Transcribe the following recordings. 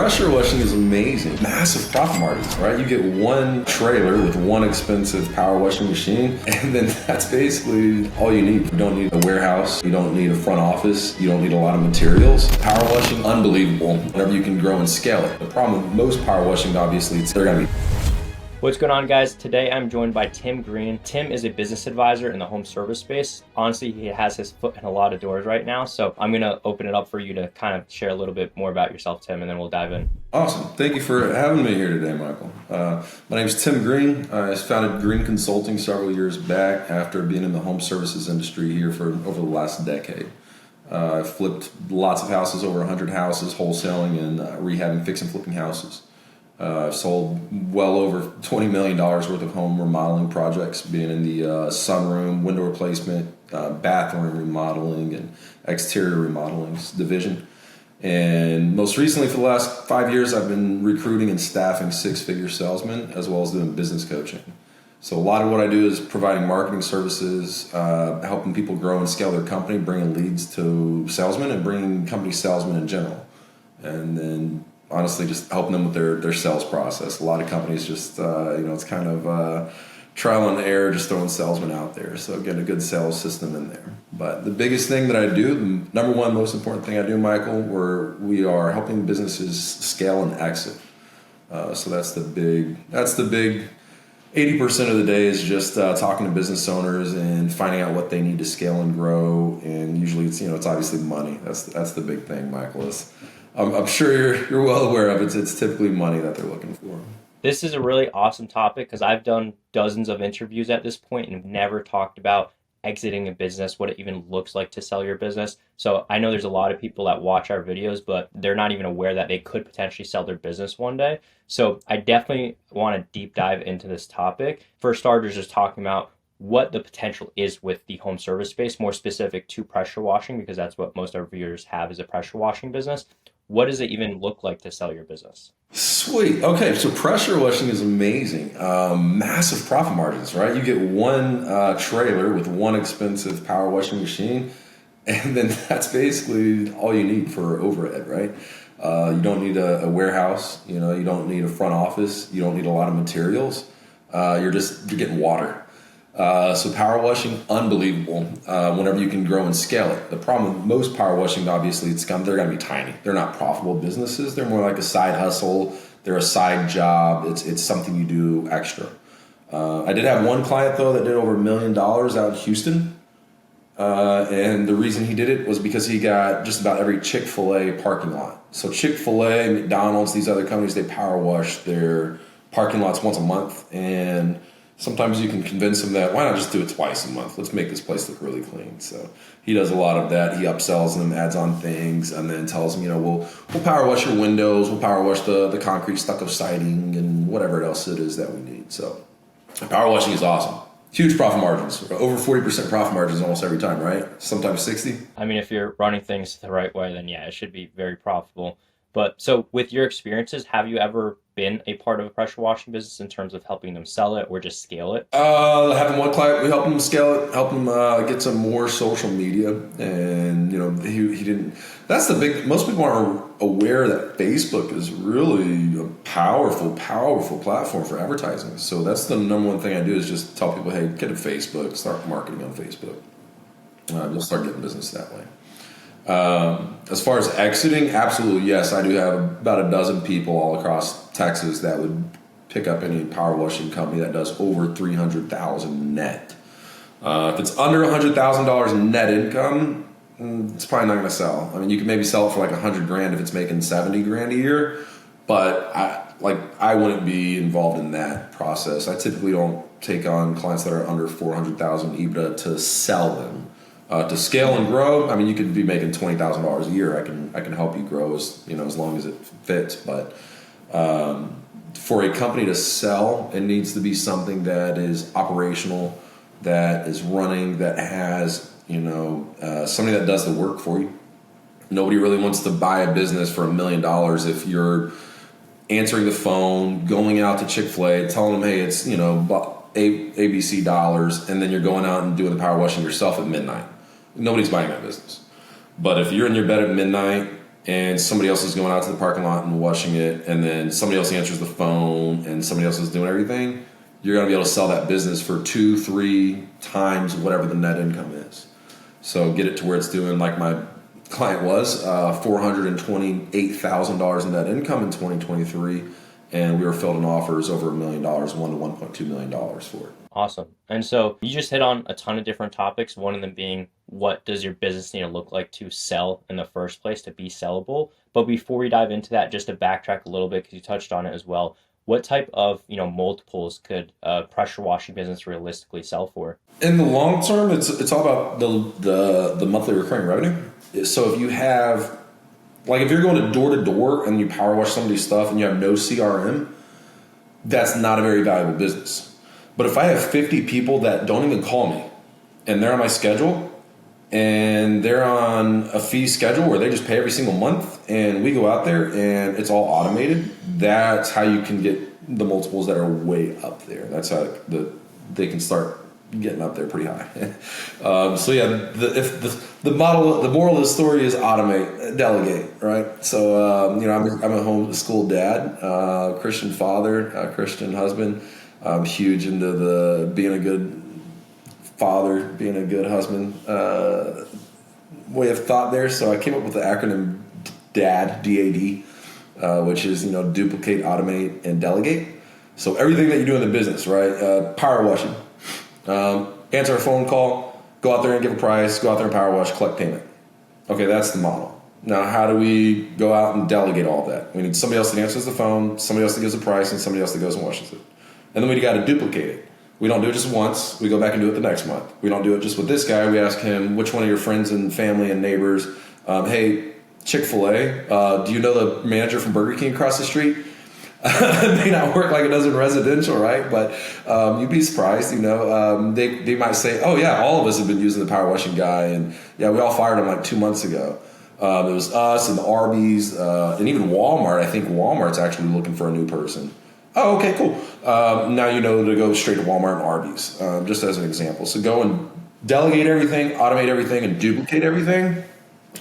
pressure washing is amazing. Massive profit margins, right? You get one trailer with one expensive power washing machine, and then that's basically all you need. You don't need a warehouse. You don't need a front office. You don't need a lot of materials. Power washing, unbelievable. Whenever you can grow and scale it. The problem with most power washing, obviously, they're going to be. What's going on, guys? Today I'm joined by Tim Green. Tim is a business advisor in the home service space. Honestly, he has his foot in a lot of doors right now. So I'm going to open it up for you to kind of share a little bit more about yourself, Tim, and then we'll dive in. Awesome. Thank you for having me here today, Michael. My name is Tim Green. I founded Green Consulting several years back after being in the home services industry here for over the last decade. I flipped lots of houses, over 100 houses, wholesaling and rehabbing, fixing, flipping houses. I've sold well over $20 million worth of home remodeling projects, being in the sunroom, window replacement, bathroom remodeling, and exterior remodelings division. And most recently, for the last 5 years, I've been recruiting and staffing six-figure salesmen, as well as doing business coaching. So a lot of what I do is providing marketing services, helping people grow and scale their company, bringing leads to salesmen, and bringing company salesmen in general. And then honestly, just helping them with their sales process. A lot of companies just, it's kind of trial and error, just throwing salesmen out there. So get a good sales system in there. But the biggest thing that I do, the number one most important thing I do, Michael, we are helping businesses scale and exit. So that's the big 80% of the day is just talking to business owners and finding out what they need to scale and grow. And usually it's obviously money. That's the big thing, Michael. I'm sure you're well aware of it. It's typically money that they're looking for. This is a really awesome topic because I've done dozens of interviews at this point and have never talked about exiting a business, what it even looks like to sell your business. So I know there's a lot of people that watch our videos, but they're not even aware that they could potentially sell their business one day. So I definitely want to deep dive into this topic. For starters, just talking about what the potential is with the home service space, more specific to pressure washing, because that's what most of our viewers have is a pressure washing business. What does it even look like to sell your business? Sweet. Okay, so pressure washing is amazing. Massive profit margins, right? You get one trailer with one expensive power washing machine, and then that's basically all you need for overhead, right? You don't need a warehouse. You don't need a front office. You don't need a lot of materials. You're getting water. So power washing, unbelievable. Whenever you can grow and scale it. The problem with most power washing, obviously, they're going to be tiny. They're not profitable businesses. They're more like a side hustle. They're a side job. It's something you do extra. I did have one client though that did over $1 million out in Houston, and the reason he did it was because he got just about every Chick-fil-A parking lot. So Chick-fil-A, McDonald's, these other companies, they power wash their parking lots once a month, and sometimes you can convince them that why not just do it twice a month? Let's make this place look really clean. So he does a lot of that. He upsells them, adds on things, and then tells them, we'll power wash your windows, we'll power wash the concrete stucco siding, and whatever else it is that we need. So power washing is awesome. Huge profit margins, over 40% profit margins almost every time, right? Sometimes 60. I mean, if you're running things the right way, then yeah, it should be very profitable. But so with your experiences, have you ever been a part of a pressure washing business in terms of helping them sell it or just scale it? Having one client, we helped him scale it, help him get some more social media. And, he didn't, that's the big, most people aren't aware that Facebook is really a powerful platform for advertising. So that's the number one thing I do is just tell people, hey, get a Facebook, start marketing on Facebook. You'll start getting business that way. As far as exiting, absolutely yes. I do have about a dozen people all across Texas that would pick up any power washing company that does over $300,000 net. If it's under $100,000 net income, it's probably not going to sell. I mean, you can maybe sell it for like $100,000 if it's making $70,000 a year, but I wouldn't be involved in that process. I typically don't take on clients that are under $400,000 EBITDA to sell them. To scale and grow, I mean, you could be making $20,000 a year. I can help you grow as long as it fits. But for a company to sell, it needs to be something that is operational, that is running, that has somebody that does the work for you. Nobody really wants to buy a business for $1 million if you're answering the phone, going out to Chick-fil-A, telling them, hey, it's ABC dollars, and then you're going out and doing the power washing yourself at midnight. Nobody's buying that business. But if you're in your bed at midnight, and somebody else is going out to the parking lot and washing it, and then somebody else answers the phone, and somebody else is doing everything, you're going to be able to sell that business for 2-3 times whatever the net income is. So get it to where it's doing, like my client was, $428,000 in net income in 2023, and we were fielding offers over $1 million, $1 to $1.2 million for it. Awesome. And so you just hit on a ton of different topics, one of them being what does your business need to look like to sell in the first place, to be sellable. But before we dive into that, just to backtrack a little bit, because you touched on it as well, what type of multiples could a pressure washing business realistically sell for? In the long term, it's all about the monthly recurring revenue. So if you have, like, if you're going to door and you power wash somebody's stuff and you have no CRM, that's not a very valuable business. But if I have 50 people that don't even call me and they're on my schedule and they're on a fee schedule where they just pay every single month and we go out there and it's all automated, that's how you can get the multiples that are way up there. That's how they can start getting up there pretty high. So yeah, the moral of the story is automate, delegate, right? So I'm a homeschool dad, Christian father, Christian husband. I'm huge into being a good father, being a good husband way of thought there. So I came up with the acronym DAD, D-A-D, which is duplicate, automate, and delegate. So everything that you do in the business, right? Power washing. Answer a phone call, go out there and give a price, go out there and power wash, collect payment. Okay, that's the model. Now, how do we go out and delegate all that? We need somebody else that answers the phone, somebody else that gives a price, and somebody else that goes and washes it. And then we got to duplicate it. We don't do it just once. We go back and do it the next month. We don't do it just with this guy. We ask him, which one of your friends and family and neighbors, hey, Chick-fil-A, do you know the manager from Burger King across the street? It may not work like it does in residential, right? But you'd be surprised, they might say, oh yeah, all of us have been using the power washing guy, and yeah, we all fired him like 2 months ago. It was us and Arby's and even Walmart. I think Walmart's actually looking for a new person. Oh, okay, cool. Now you know to go straight to Walmart and Arby's, just as an example. So go and delegate everything, automate everything, and duplicate everything.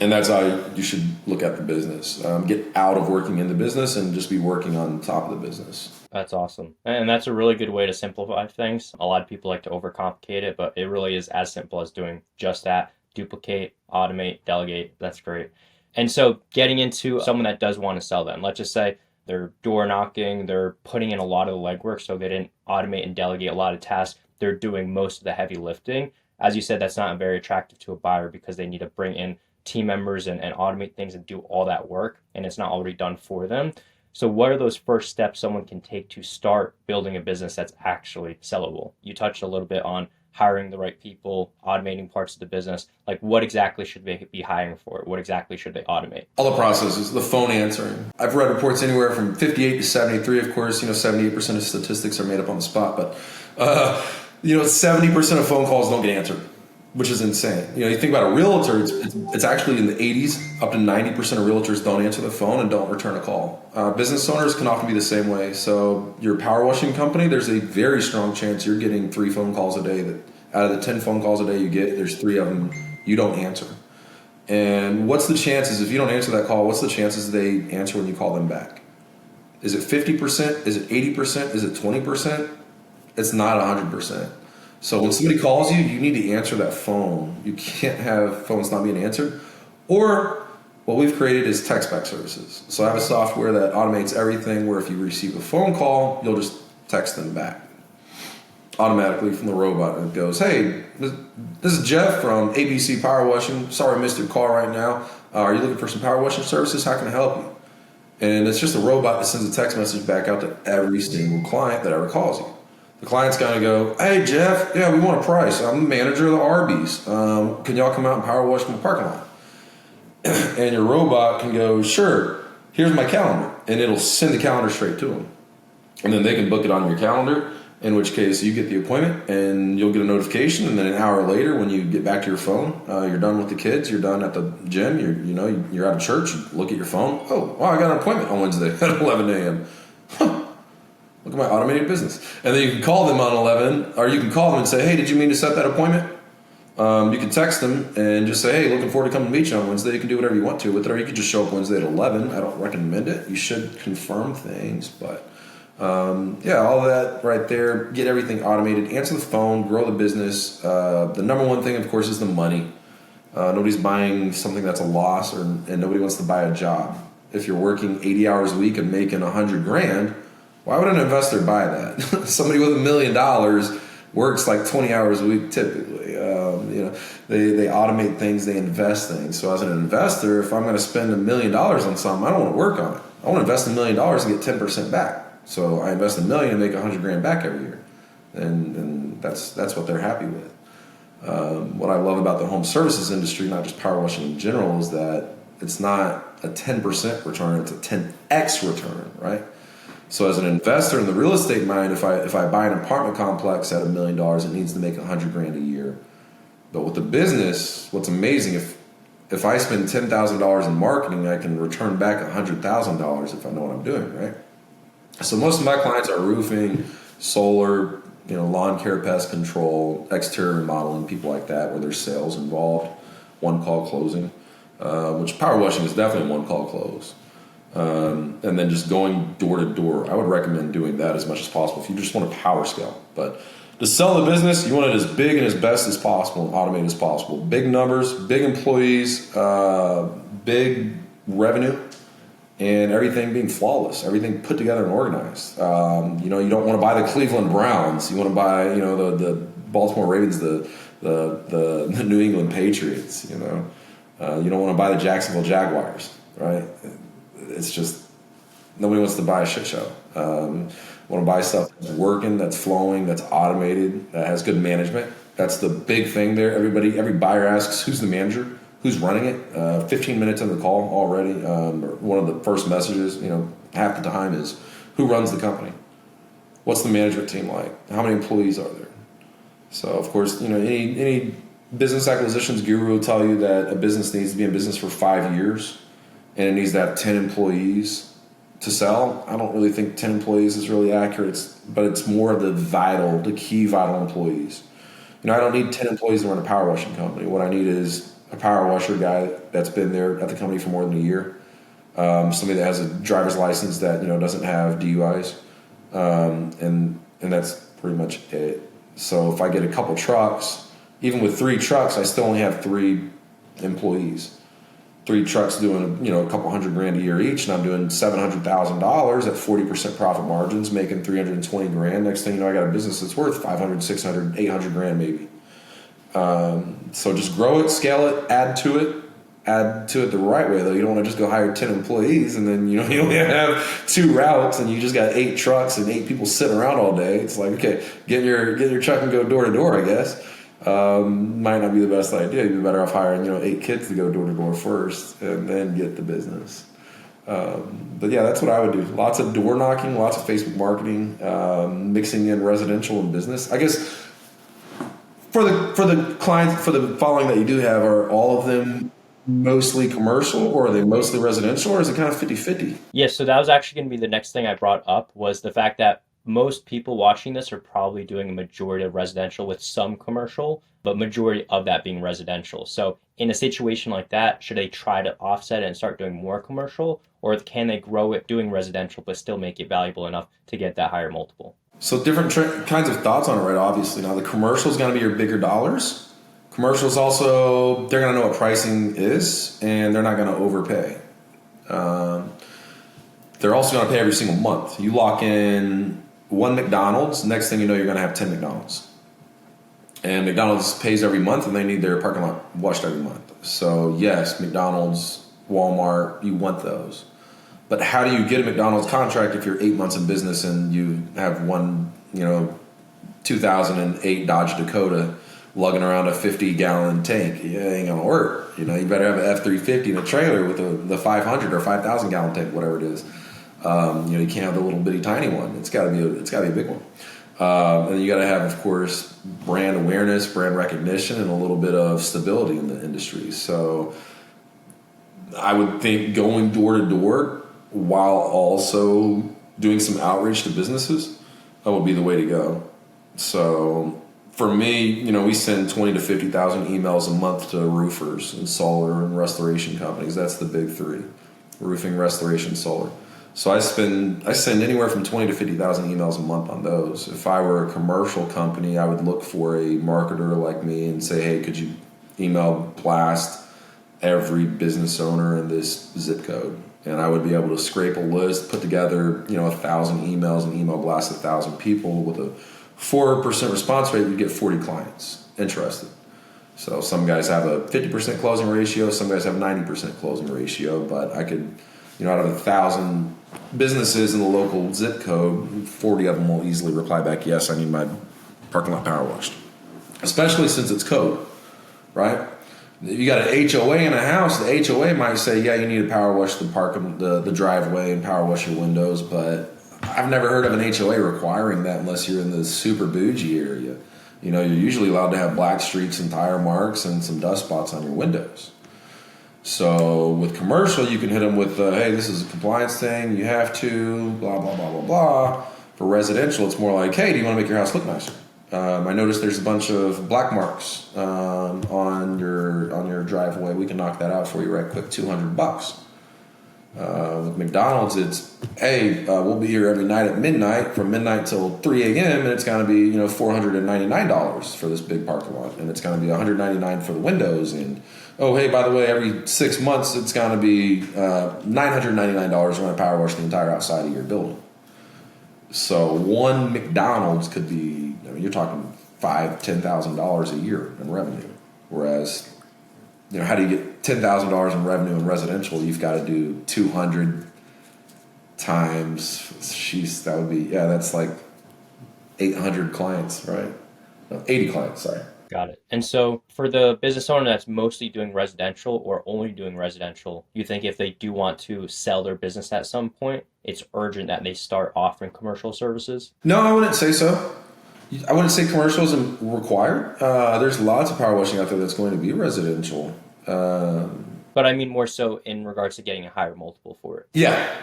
And that's how you should look at the business. Get out of working in the business and just be working on top of the business. That's awesome. And that's a really good way to simplify things. A lot of people like to overcomplicate it, but it really is as simple as doing just that. Duplicate, automate, delegate. That's great. And so getting into someone that does want to sell then, let's just say they're door knocking, they're putting in a lot of the legwork, so they didn't automate and delegate a lot of tasks. They're doing most of the heavy lifting. As you said, that's not very attractive to a buyer because they need to bring in team members and automate things and do all that work, and it's not already done for them. So what are those first steps someone can take to start building a business that's actually sellable? You touched a little bit on hiring the right people, automating parts of the business. Like, what exactly should they be hiring for? What exactly should they automate? All the processes, the phone answering. I've read reports anywhere from 58 to 73. Of course, 78% of statistics are made up on the spot, but 70% of phone calls don't get answered, which is insane. You think about a realtor, it's actually in the 80s, up to 90% of realtors don't answer the phone and don't return a call. Business owners can often be the same way. So your power washing company, there's a very strong chance you're getting 3 phone calls a day. That out of the 10 phone calls a day you get, there's 3 of them you don't answer. And what's the chances, if you don't answer that call, what's the chances they answer when you call them back? Is it 50%? Is it 80%? Is it 20%? It's not 100%. So when somebody calls you, you need to answer that phone. You can't have phones not being answered. Or what we've created is text back services. So I have a software that automates everything where if you receive a phone call, you'll just text them back automatically from the robot. And it goes, hey, this is Jeff from ABC Power Washing. Sorry I missed your call right now. Are you looking for some power washing services? How can I help you? And it's just a robot that sends a text message back out to every single client that ever calls you. The client's going to go, hey, Jeff, yeah, we want a price. I'm the manager of the Arby's. Can y'all come out and power wash my parking lot? And your robot can go, sure, here's my calendar. And it'll send the calendar straight to them. And then they can book it on your calendar, in which case you get the appointment and you'll get a notification. And then an hour later, when you get back to your phone, you're done with the kids, you're done at the gym, you're out of church, you look at your phone. Oh, wow, I got an appointment on Wednesday at 11 a.m. Look at my automated business. And then you can call them on 11, or you can call them and say, hey, did you mean to set that appointment? You can text them and just say, hey, looking forward to coming to meet you on Wednesday. You can do whatever you want to with it, or you could just show up Wednesday at 11. I don't recommend it. You should confirm things, but yeah, all of that right there. Get everything automated. Answer the phone. Grow the business. The number one thing, of course, is the money. Nobody's buying something that's a loss, and nobody wants to buy a job. If you're working 80 hours a week and making 100 grand, why would an investor buy that? Somebody with $1 million works like 20 hours a week typically. They automate things, they invest things. So as an investor, if I'm going to spend $1 million on something, I don't want to work on it. I want to invest $1 million and get 10% back. So I invest $1 million and make 100 grand back every year, and that's what they're happy with. What I love about the home services industry, not just power washing in general, is that it's not a 10% return; it's a 10x return, right? So as an investor in the real estate mind, if I buy an apartment complex at $1 million, it needs to make 100 grand a year. But with the business, what's amazing, if I spend $10,000 in marketing, I can return back $100,000 if I know what I'm doing, right? So most of my clients are roofing, solar, lawn care, pest control, exterior remodeling, people like that, where there's sales involved, one call closing, which power washing is definitely one call close. And then just going door to door. I would recommend doing that as much as possible if you just want a power scale. But to sell the business, you want it as big and as best as possible and automated as possible. Big numbers, big employees, big revenue, and everything being flawless, everything put together and organized. You don't want to buy the Cleveland Browns. You want to buy, the Baltimore Ravens, the New England Patriots. You don't want to buy the Jacksonville Jaguars, right? It's just nobody wants to buy a shit show. Want to buy stuff that's working, that's flowing, that's automated, that has good management. That's the big thing there. Every buyer asks, who's the manager? Who's running it? 15 minutes in the call already. One of the first messages, half the time is, who runs the company? What's the management team like? How many employees are there? So, of course, any business acquisitions guru will tell you that a business needs to be in business for 5 years and it needs to have 10 employees to sell. I don't really think 10 employees is really accurate, but it's more of the key vital employees. I don't need 10 employees to run a power washing company. What I need is a power washer guy that's been there at the company for more than a year, somebody that has a driver's license that doesn't have DUIs, and that's pretty much it. So if I get a couple trucks, even with 3 trucks, I still only have 3 employees. 3 trucks doing a couple $100 grand a year each, and I'm doing $700,000 at 40% profit margins, making $320 grand. Next thing you know, I got a business that's worth $500, $600, $800 grand maybe. So just grow it, scale it, add to it the right way, though. You don't want to just go hire 10 employees and then you only have 2 routes and you just got 8 trucks and 8 people sitting around all day. It's like, okay, get your truck and go door to door, I guess. Might not be the best idea. You'd be better off hiring 8 kids to go door to door first and then get the business. But yeah, that's what I would do. Lots of door knocking, lots of Facebook marketing, mixing in residential and business. I guess for the clients, for the following that you do have, are all of them mostly commercial, or are they mostly residential, or is it kind of 50-50? Yeah, so that was actually going to be the next thing I brought up, was the fact that most people watching this are probably doing a majority of residential with some commercial, but majority of that being residential. So in a situation like that, should they try to offset it and start doing more commercial, or can they grow it doing residential but still make it valuable enough to get that higher multiple? So different kinds of thoughts on it, right? Obviously, now the commercial is going to be your bigger dollars. Commercials also, they're going to know what pricing is, and they're not going to overpay. They're also going to pay every single month. You lock in 1 McDonald's, next thing you know, you're going to have 10 McDonald's. And McDonald's pays every month, and they need their parking lot washed every month. So yes, McDonald's, Walmart, you want those. But how do you get a McDonald's contract if you're 8 months in business and you have one, 2008 Dodge Dakota lugging around a 50-gallon tank? It ain't gonna work. You better have an F-350 in a trailer with the 500 or 5,000-gallon tank, whatever it is. You can't have the little bitty tiny one. It's got to be a big one. And then you got to have, of course, brand awareness, brand recognition, and a little bit of stability in the industry. So I would think going door to door while also doing some outreach to businesses, that would be the way to go. So for me, we send 20 to 50,000 emails a month to roofers and solar and restoration companies. That's the big three: roofing, restoration, solar. So I send anywhere from 20 to 50,000 emails a month on those. If I were a commercial company, I would look for a marketer like me and say, hey, could you email blast every business owner in this zip code? And I would be able to scrape a list, put together, 1,000 emails and email blast 1,000 people with a 4% response rate. You get 40 clients interested. So some guys have a 50% closing ratio, some guys have 90% closing ratio, but I could, out of 1,000 businesses in the local zip code, 40 of them will easily reply back, yes, I need my parking lot power washed. Especially since it's code, right? If you got an HOA in a house, the HOA might say, yeah, you need to power wash the driveway and power wash your windows, but I've never heard of an HOA requiring that unless you're in the super bougie area. You're usually allowed to have black streaks and tire marks and some dust spots on your windows. So with commercial, you can hit them with, hey, this is a compliance thing, you have to, blah, blah, blah, blah, blah. For residential, it's more like, hey, do you want to make your house look nicer? I noticed there's a bunch of black marks on your driveway. We can knock that out for you right quick, $200. With McDonald's, it's, hey, we'll be here every night at midnight, from midnight till 3 a.m., and it's going to be, $499 for this big parking lot, and it's going to be $199 for the windows, and oh, hey, by the way, every 6 months it's going to be $999 when I power wash the entire outside of your building. So one McDonald's could be, you're talking $5,000-$10,000 a year in revenue, whereas how do you get $10,000 in revenue in residential? You've got to do 200 times. That would be, that's like 800 clients, right? No, 80 clients, sorry. Got it. And so for the business owner that's mostly doing residential or only doing residential, you think if they do want to sell their business at some point, it's urgent that they start offering commercial services? No, I wouldn't say so. I wouldn't say commercial isn't required. There's lots of power washing out there that's going to be residential. But I mean more so in regards to getting a higher multiple for it. Yeah.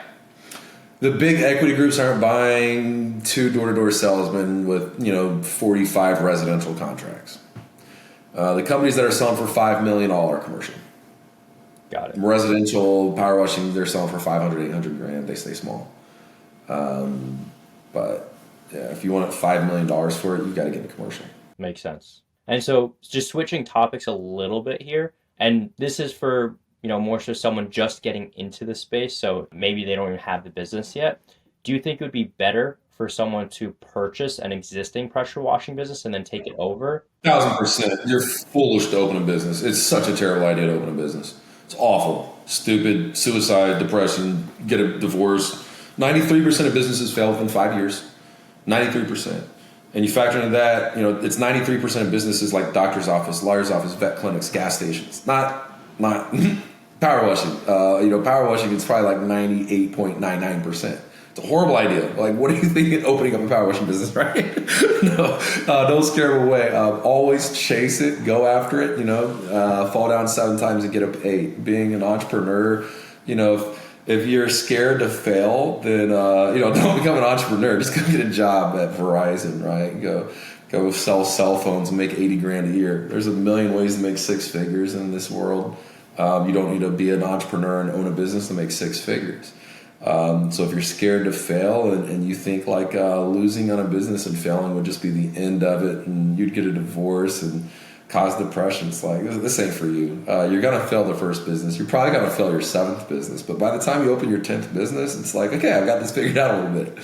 The big equity groups aren't buying 2 door-to-door salesmen with, 45 residential contracts. The companies that are selling for $5 million all are commercial. Got it. Residential power washing, they're selling for 500, 800 grand. They stay small. But yeah, if you want $5 million for it, you got to get into commercial. Makes sense. And so just switching topics a little bit here, and this is for, more so someone just getting into the space, so maybe they don't even have the business yet. Do you think it would be better for someone to purchase an existing pressure washing business and then take it over? 1,000%. You're foolish to open a business. It's such a terrible idea to open a business. It's awful. Stupid, suicide, depression, get a divorce. 93% of businesses fail within 5 years. 93%. And you factor into that, it's 93% of businesses like doctor's office, lawyer's office, vet clinics, gas stations. Not power washing. Power washing is probably like 98.99%. It's a horrible idea. Like, what do you think of opening up a power washing business, right? No, don't scare them away. Always chase it, go after it, fall down 7 times and get up 8. Being an entrepreneur, if you're scared to fail, then, don't become an entrepreneur. Just go get a job at Verizon, right? Go sell cell phones and make 80 grand a year. There's a million ways to make 6 figures in this world. You don't need to be an entrepreneur and own a business to make 6 figures. So if you're scared to fail and you think like losing on a business and failing would just be the end of it and you'd get a divorce and cause depression, it's like, this ain't for you. You're going to fail the first business. You're probably going to fail your 7th business. But by the time you open your 10th business, it's like, okay, I've got this figured out a little bit.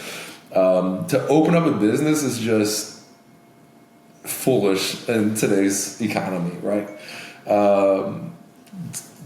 To open up a business is just foolish in today's economy, right?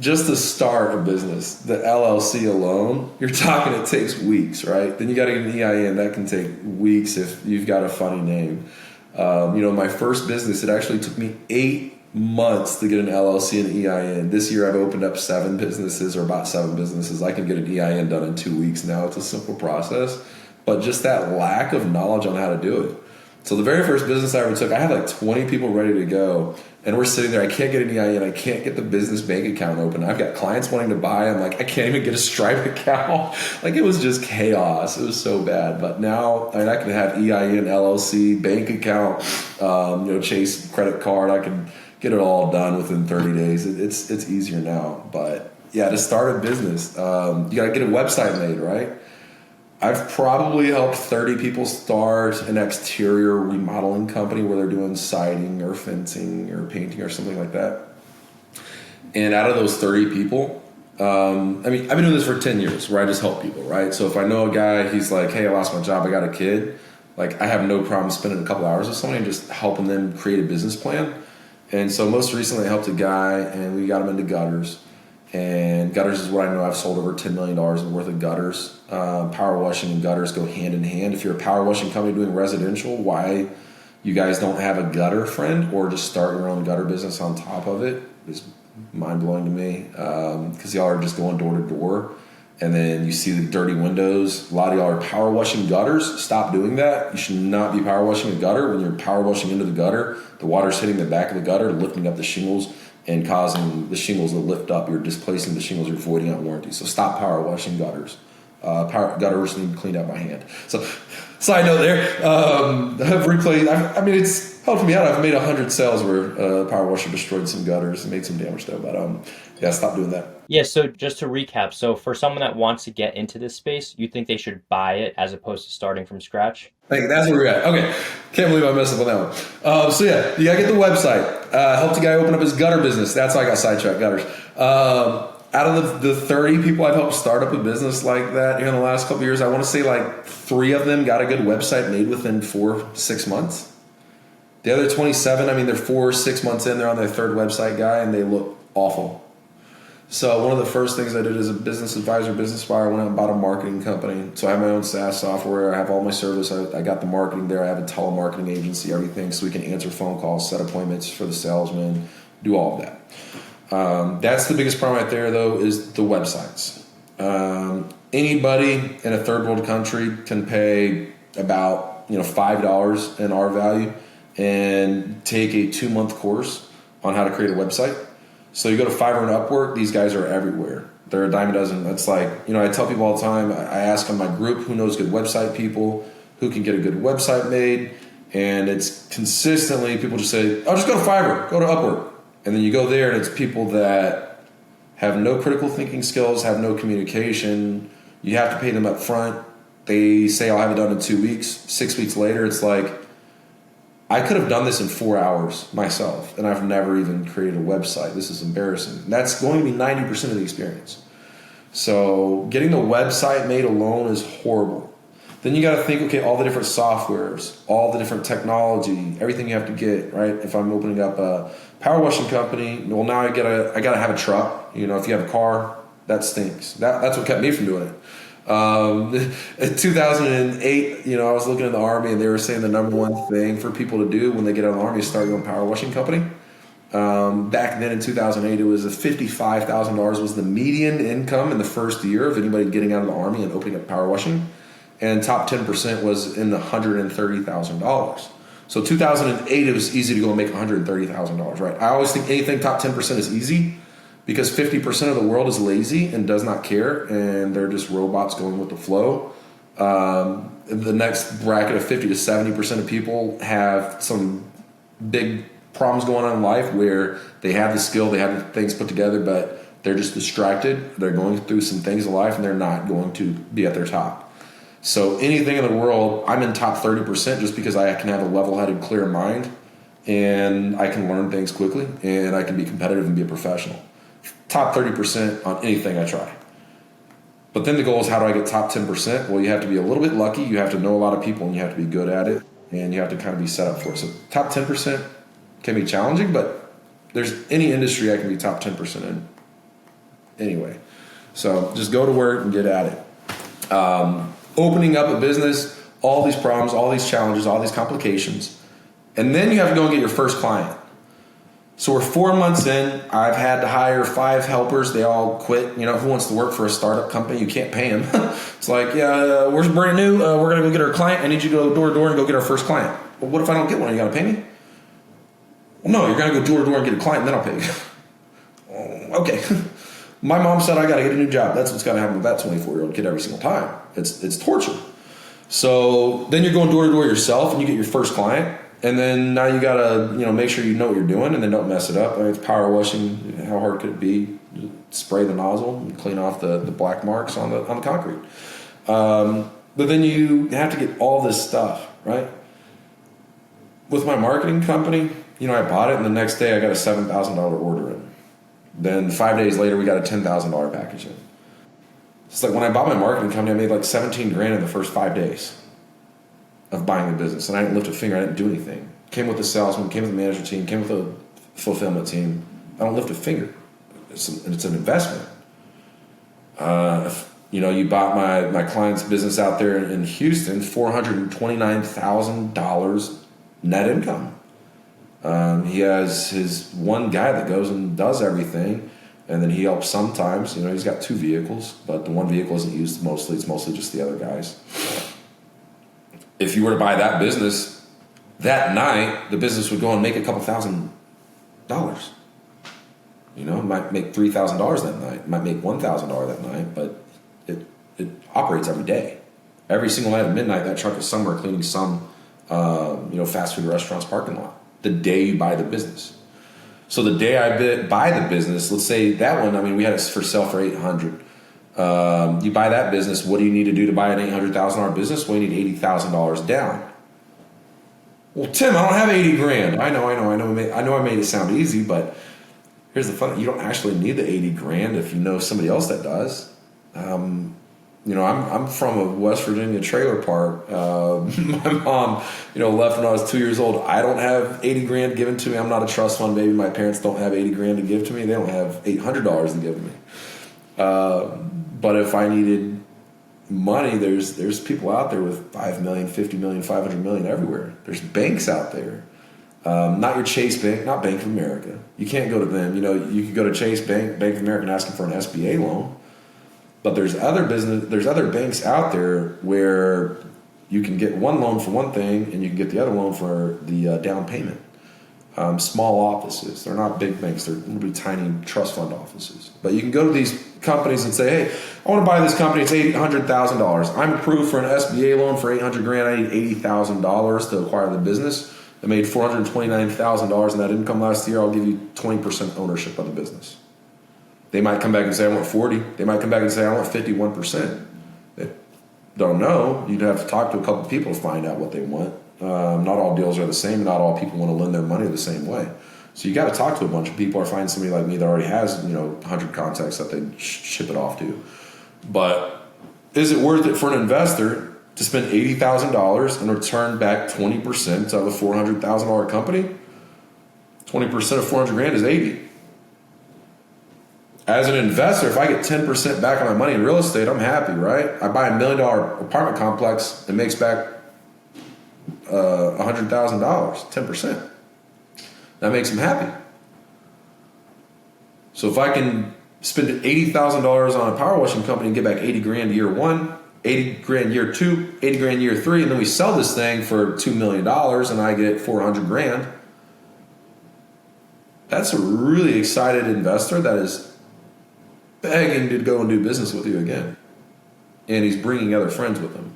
Just to start a business, the LLC alone, you're talking it takes weeks, right? Then you got to get an EIN. That can take weeks if you've got a funny name. My first business, it actually took me 8 months to get an LLC and an EIN. This year I've opened up 7 businesses or about 7 businesses. I can get an EIN done in 2 weeks now. It's a simple process. But just that lack of knowledge on how to do it. So the very first business I ever took, I had like 20 people ready to go. And we're sitting there. I can't get an EIN. I can't get the business bank account open. I've got clients wanting to buy. I'm like, I can't even get a Stripe account. Like, it was just chaos. It was so bad. But now, I mean, I can have EIN, LLC, bank account, Chase credit card. I can get it all done within 30 days. It's easier now. But yeah, to start a business, you got to get a website made, right? I've probably helped 30 people start an exterior remodeling company where they're doing siding or fencing or painting or something like that. And out of those 30 people, I've been doing this for 10 years where I just help people, right? So if I know a guy, he's like, hey, I lost my job, I got a kid. Like, I have no problem spending a couple hours with somebody and just helping them create a business plan. And so most recently I helped a guy and we got him into gutters. And gutters is what I know. I've sold over $10 million worth of gutters. Power washing and gutters go hand in hand. If you're a power washing company doing residential, why you guys don't have a gutter friend or just start your own gutter business on top of it is mind-blowing to me. Because y'all are just going door to door. And then you see the dirty windows. A lot of y'all are power washing gutters. Stop doing that. You should not be power washing a gutter. When you're power washing into the gutter, the water's hitting the back of the gutter, lifting up the shingles, and causing the shingles to lift up. You're displacing the shingles, you're voiding out warranty. So stop power washing gutters. Gutters need cleaned out by hand. So, side note there. I've replayed. It's helped me out. I've made 100 sales where power washer destroyed some gutters and made some damage though. But yeah, stop doing that. Yeah, so just to recap, so for someone that wants to get into this space, you think they should buy it as opposed to starting from scratch? Thank you. That's where we're at. Okay. Can't believe I messed up on that one. So yeah, you gotta get the website. Helped a guy open up his gutter business. That's how I got sidetracked, gutters. Out of the 30 people I've helped start up a business like that here in the last couple of years, I want to say like 3 of them got a good website made within 4-6 months. The other 27, they're 4 or 6 months in, they're on their third website guy, and they look awful. So one of the first things I did as a business advisor, business buyer, I went out and bought a marketing company. So I have my own SaaS software. I have all my service. I got the marketing there. I have a telemarketing agency, everything, so we can answer phone calls, set appointments for the salesman, do all of that. That's the biggest problem right there, though, is the websites. Anybody in a third world country can pay about $5 in our value and take a 2-month course on how to create a website. So you go to Fiverr and Upwork, these guys are everywhere. They're a dime a dozen. It's like, I tell people all the time, I ask on my group who knows good website people, who can get a good website made, and it's consistently people just say, oh, just go to Fiverr, go to Upwork. And then you go there and it's people that have no critical thinking skills, have no communication. You have to pay them up front. They say, I'll have it done in 2 weeks. 6 weeks later, it's like, I could have done this in 4 hours myself, and I've never even created a website. This is embarrassing. That's going to be 90% of the experience. So getting the website made alone is horrible. Then you got to think, okay, all the different softwares, all the different technology, everything you have to get, right? If I'm opening up a power washing company, well, now I gotta have a truck. If you have a car, that stinks. That's what kept me from doing it. In 2008, I was looking in the Army and they were saying the number one thing for people to do when they get out of the Army is start your own power washing company. Back then in 2008, it was $55,000 was the median income in the first year of anybody getting out of the Army and opening up power washing. And top 10% was in the $130,000. So 2008, it was easy to go and make $130,000, right? I always think anything top 10% is easy, because 50% of the world is lazy and does not care, and they're just robots going with the flow. The next bracket of 50 to 70% of people have some big problems going on in life where they have the skill, they have the things put together, but they're just distracted. They're going through some things in life, and they're not going to be at their top. So anything in the world, I'm in top 30% just because I can have a level-headed, clear mind, and I can learn things quickly, and I can be competitive and be a professional. Top 30% on anything I try. But then the goal is, how do I get top 10%? Well, you have to be a little bit lucky, you have to know a lot of people, and you have to be good at it, and you have to kind of be set up for it. So top 10% can be challenging, but there's any industry I can be top 10% in anyway. So just go to work and get at it. Opening up a business, all these problems, all these challenges, all these complications, and then you have to go and get your first client. So we're 4 months in. I've had to hire 5 helpers. They all quit. Who wants to work for a startup company? You can't pay them. It's like, yeah, we're brand new. We're going to go get our client. I need you to go door to door and go get our first client. Well, what if I don't get one? You got to pay me? Well, no, you're going to go door to door and get a client, and then I'll pay you. Oh, okay. My mom said I got to get a new job. That's what's got to happen with that 24-year-old kid every single time. It's torture. So then you're going door to door yourself, and you get your first client, and then now you got to make sure you know what you're doing, and then don't mess it up. I mean, it's power washing. How hard could it be? Just spray the nozzle and clean off the black marks on the concrete. But then you have to get all this stuff, right? With my marketing company, I bought it, and the next day I got a $7,000 order in. Then 5 days later, we got a $10,000 package in. It's like when I bought my marketing company, I made like $17,000 in the first 5 days of buying the business, and I didn't lift a finger. I didn't do anything. Came with the salesman, came with the management team, came with the fulfillment team. I don't lift a finger. It's an investment. You bought my client's business out there in Houston, $429,000 net income. He has his one guy that goes and does everything, and then he helps sometimes. He's got 2 vehicles, but the one vehicle isn't used mostly. It's mostly just the other guys. If you were to buy that business, that night, the business would go and make a couple $1,000. It might make $3,000 that night. It might make $1,000 that night, but it operates every day. Every single night at midnight, that truck is somewhere cleaning some fast food restaurant's parking lot. The day you buy the business. So the day I buy the business, let's say that one, we had it for sale for $800,000. You buy that business, what do you need to do to buy an $800,000 business? Well, you need $80,000 down. Well, Tim, I don't have $80,000. I know I made it sound easy, but here's the fun. You don't actually need the $80,000 if you know somebody else that does. I'm from a West Virginia trailer park. My mom, left when I was 2 years old. I don't have $80,000 given to me. I'm not a trust fund baby. My parents don't have $80,000 to give to me. They don't have $800 to give to me. But if I needed money, there's people out there with $5 million, $50 million, $500 million everywhere. There's banks out there. Not your Chase Bank, not Bank of America. You can't go to them. You could go to Chase Bank, Bank of America, and ask them for an SBA loan. But there's other banks out there where you can get one loan for one thing, and you can get the other loan for the down payment. Small offices. They're not big banks. They're going to be tiny trust fund offices. But you can go to these companies and say, hey, I want to buy this company. It's $800,000. I'm approved for an SBA loan for $800,000. I need $80,000 to acquire the business. I made $429,000 in that income last year. I'll give you 20% ownership of the business. They might come back and say, I want 40. They might come back and say, I want 51%. They don't know. You'd have to talk to a couple of people to find out what they want. Not all deals are the same. Not all people want to lend their money the same way. So you got to talk to a bunch of people or find somebody like me that already has 100 contacts that they ship it off to. But is it worth it for an investor to spend $80,000 and return back 20% of a $400,000 company? 20% of $400,000 is $80,000. As an investor, if I get 10% back on my money in real estate, I'm happy, right? I buy $1 million apartment complex, it makes back $100,000, 10%. That makes him happy. So if I can spend $80,000 on a power washing company and get back $80,000 year one, $80,000 year two, $80,000 year three, and then we sell this thing for $2 million and I get $400,000, that's a really excited investor that is begging to go and do business with you again. And he's bringing other friends with him.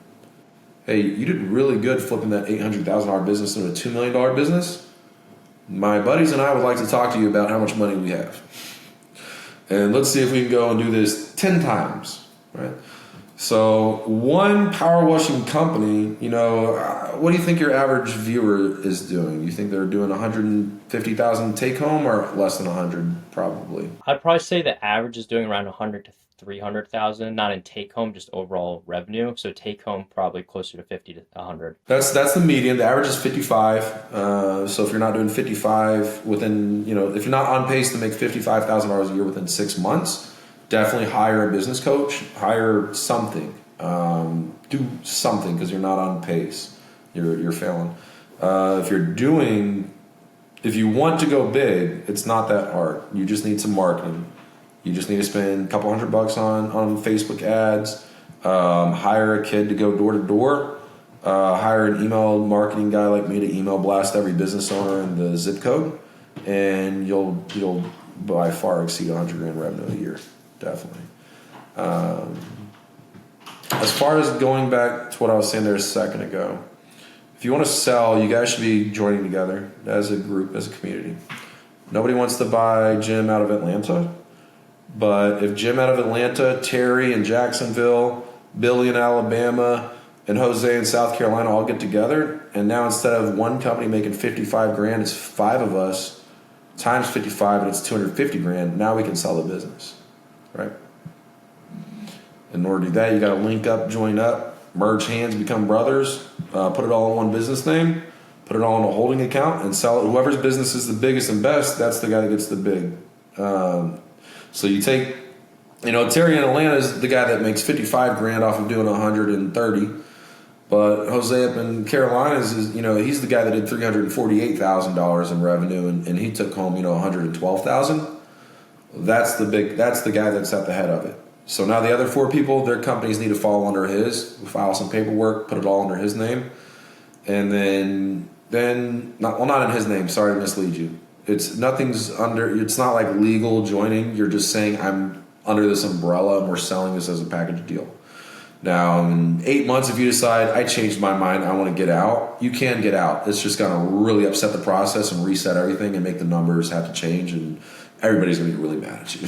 Hey, you did really good flipping that $800,000 business into a $2 million business. My buddies and I would like to talk to you about how much money we have. And let's see if we can go and do this 10 times, right? So one power washing company, what do you think your average viewer is doing? You think they're doing 150,000 take home or less than 100 probably? I'd probably say the average is doing around 100 to 300,000, not in take home, just overall revenue. So take home probably closer to 50 to 100. That's the median. The average is 55. So if you're not doing 55 within, if you're not on pace to make $55,000 a year within 6 months, definitely hire a business coach, hire something, do something because you're not on pace. You're failing. If you want to go big, it's not that hard. You just need some marketing. You just need to spend a couple $100 on Facebook ads, hire a kid to go door to door, hire an email marketing guy like me to email blast every business owner in the zip code. and you'll by far exceed 100 grand revenue a year, definitely. As far as going back to what I was saying there a second ago, if you want to sell, you guys should be joining together as a group, as a community. Nobody wants to buy Jim out of Atlanta, but if Jim out of Atlanta, Terry in Jacksonville, Billy in Alabama, and Jose in South Carolina all get together, and now instead of one company making 55 grand, it's 5 of us times 55, and it's 250 grand. Now we can sell the business, right? In order to do that, you got to link up, join up, merge hands, become brothers, put it all in one business name, put it all in a holding account, and sell it. Whoever's business is the biggest and best, that's the guy that gets the big. So you take, Terry in Atlanta is the guy that makes 55 grand off of doing 130. But Jose up in Carolinas is, he's the guy that did $348,000 in revenue, and he took home, $112,000. That's the guy that's at the head of it. So now the other 4 people, their companies need to fall under his. We file some paperwork, put it all under his name, and then not in his name. Sorry to mislead you. It's not like legal joining. You're just saying I'm under this umbrella and we're selling this as a package deal. Now, in 8 months, if you decide, I changed my mind, I want to get out, you can get out. It's just going to really upset the process and reset everything and make the numbers have to change, and everybody's going to get really mad at you.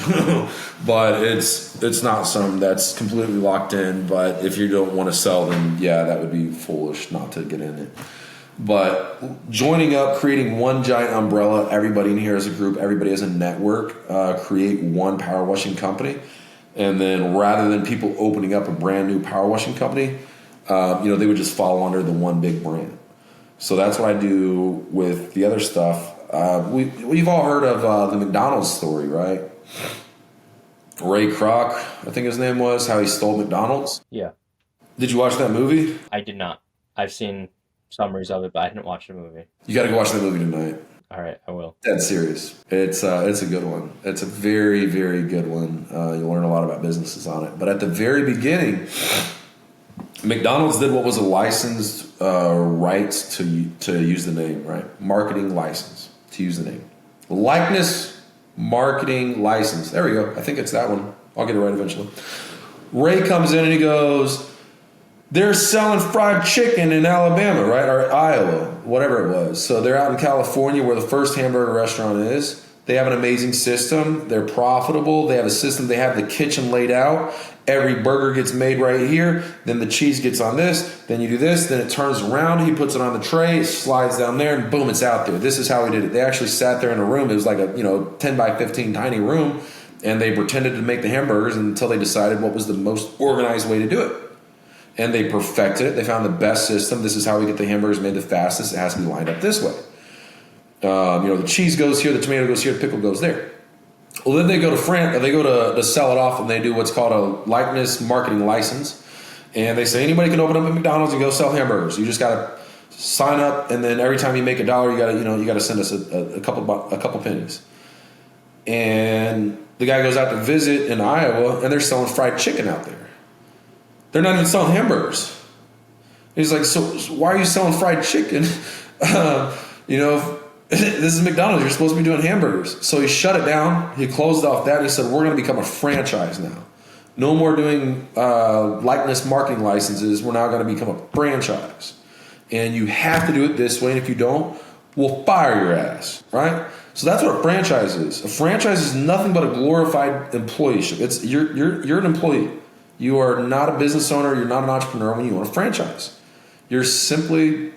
But it's not something that's completely locked in. But if you don't want to sell, then yeah, that would be foolish not to get in it. But joining up, creating one giant umbrella, everybody in here as a group, everybody as a network, create one power washing company. And then rather than people opening up a brand new power washing company, they would just fall under the one big brand. So that's what I do with the other stuff. We've all heard of the McDonald's story, right? Ray Kroc, I think his name was, how he stole McDonald's. Yeah. Did you watch that movie? I did not. I've seen summaries of it, but I didn't watch the movie. You got to go watch that movie tonight. All right, I will. Dead serious. It's a good one. It's a very, very good one. You'll learn a lot about businesses on it. But at the very beginning, McDonald's did what was a licensed right to use the name, right? Marketing license to use the name. Likeness marketing license. There we go. I think it's that one. I'll get it right eventually. Ray comes in and he goes, they're selling fried chicken in Alabama, right? Or Iowa, whatever it was. So they're out in California where the first hamburger restaurant is. They have an amazing system. They're profitable. They have a system. They have the kitchen laid out. Every burger gets made right here. Then the cheese gets on this. Then you do this. Then it turns around. He puts it on the tray. It slides down there, and boom, it's out there. This is how we did it. They actually sat there in a room. It was like a 10 by 15 tiny room, and they pretended to make the hamburgers until they decided what was the most organized way to do it. And they perfected it. They found the best system. This is how we get the hamburgers made the fastest. It has to be lined up this way. The cheese goes here, the tomato goes here, the pickle goes there. Well, then they go to France. They go to sell it off, and they do what's called a likeness marketing license. And they say anybody can open up a McDonald's and go sell hamburgers. You just got to sign up, and then every time you make $1, you got to send us a couple pennies. And the guy goes out to visit in Iowa, and they're selling fried chicken out there. They're not even selling hamburgers. He's like, so why are you selling fried chicken? This is McDonald's. You're supposed to be doing hamburgers. So he shut it down. He closed off that. And he said, we're going to become a franchise now. No more doing likeness marketing licenses. We're now going to become a franchise. And you have to do it this way. And if you don't, we'll fire your ass. Right? So that's what a franchise is. A franchise is nothing but a glorified employeeship. It's you're an employee. You are not a business owner. You're not an entrepreneur when you own a franchise. You're simply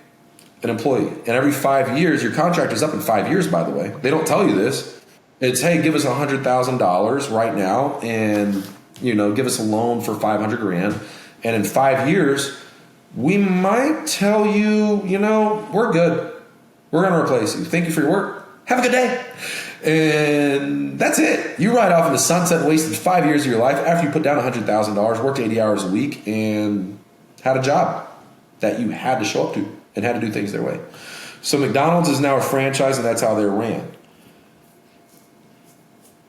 an employee. And every 5 years, your contract is up in 5 years, by the way. They don't tell you this. It's, hey, give us $100,000 right now and, give us a loan for $500,000. And in 5 years, we might tell you, we're good. We're going to replace you. Thank you for your work. Have a good day. And that's it. You ride off in the sunset, wasted 5 years of your life after you put down $100,000, worked 80 hours a week, and had a job that you had to show up to and had to do things their way. So McDonald's is now a franchise, and that's how they're ran.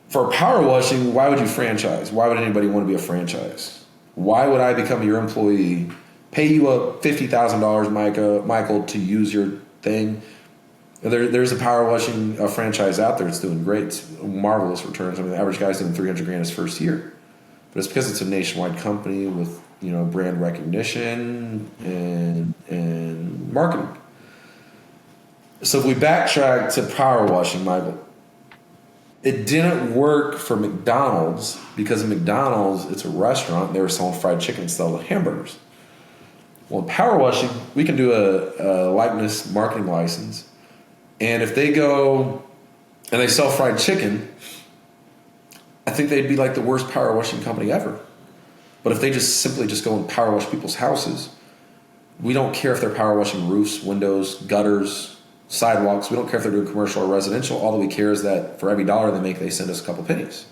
For power washing, why would you franchise? Why would anybody want to be a franchise? Why would I become your employee, pay you $50,000, Michael, to use your thing, There's a power washing franchise out there that's doing great, it's marvelous returns. I mean, the average guy's doing $300,000 his first year, but it's because it's a nationwide company with brand recognition and marketing. So if we backtrack to power washing, Michael, it didn't work for McDonald's because McDonald's, it's a restaurant. They were selling fried chicken instead of hamburgers. Well, in power washing, we can do a likeness marketing license. And if they go and they sell fried chicken, I think they'd be like the worst power washing company ever. But if they just simply go and power wash people's houses, we don't care if they're power washing roofs, windows, gutters, sidewalks. We don't care if they're doing commercial or residential. All that we care is that for every dollar they make, they send us a couple pennies.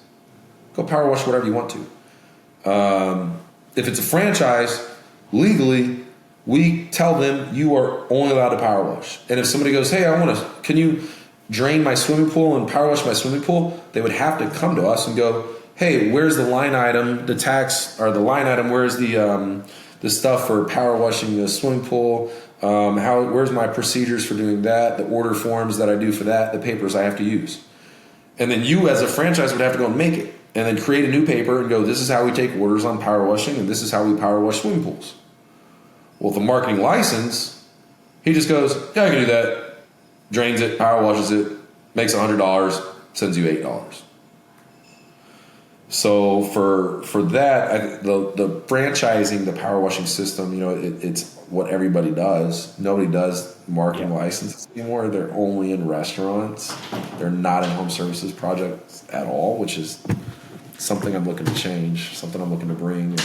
Go power wash whatever you want to. If it's a franchise, legally, we tell them you are only allowed to power wash. And if somebody goes, hey, can you drain my swimming pool and power wash my swimming pool? They would have to come to us and go, hey, where's the line item, the tax, or the line item, where's the stuff for power washing the swimming pool? Where's my procedures for doing that, the order forms that I do for that, the papers I have to use. And then you as a franchise would have to go and make it and then create a new paper and go, this is how we take orders on power washing and this is how we power wash swimming pools. Well, the marketing license, he just goes, yeah, I can do that, drains it, power washes it, makes $100, sends you $8. So for that, the franchising, the power washing system, it's what everybody does. Nobody does marketing licenses anymore. They're only in restaurants. They're not in home services projects at all, which is something I'm looking to change, something I'm looking to bring and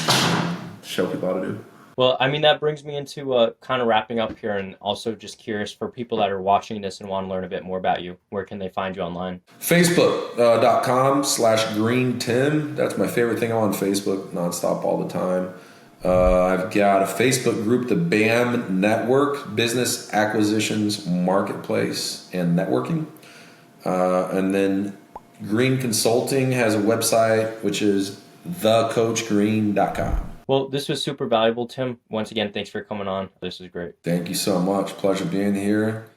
show people how to do. Well, I mean, that brings me into kind of wrapping up here, and also just curious for people that are watching this and want to learn a bit more about you, where can they find you online? Facebook.com/greentim. That's my favorite thing. I'm on Facebook nonstop all the time. I've got a Facebook group, the BAM Network, Business Acquisitions Marketplace and Networking. And then Green Consulting has a website, which is thecoachgreen.com. Well, this was super valuable, Tim. Once again, thanks for coming on. This was great. Thank you so much. Pleasure being here.